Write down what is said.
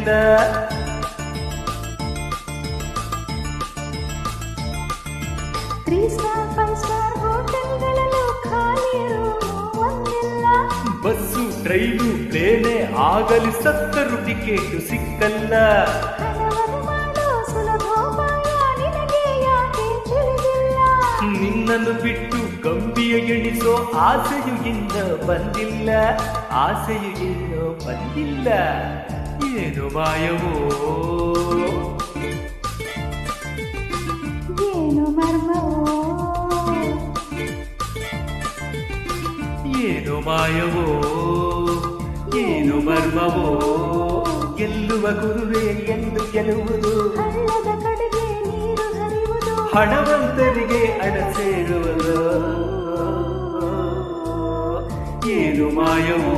ಅಡಗಿಲ್ಲ. Bus train ಪ್ಲೇನೆ ಆಗಲಿ ಸತ್ತರು ticket ಸಿಕ್ಕಲ್ಲ. ನಿನ್ನನ್ನು ಬಿಟ್ಟು ಗಂಬಿಯ ಎಣಿಸೋ ಆಸೆಯು ಇನ್ನ ಬಂದಿಲ್ಲ, ಆಸೆಯು ಇನ್ನೂ ಬಂದಿಲ್ಲ. ಏನು ಮಾಯವೋ ಏನು ಮರ್ಮವೋ, ಏನು ಮಾಯವೋ ಏನು ಮರ್ಮವೋ. ಗೆಲ್ಲುವ ಗುರುವೇ ಎಂದು ಗೆಲ್ಲುವುದು, ಹಳ್ಳದ ಕಡೆಗೆ ನೀರು ಹರಿಯುವುದು, ಹಣವಂತರಿಗೆ ಹಣ ಸೇರುವುದು. ಏನು ಮಾಯವೋ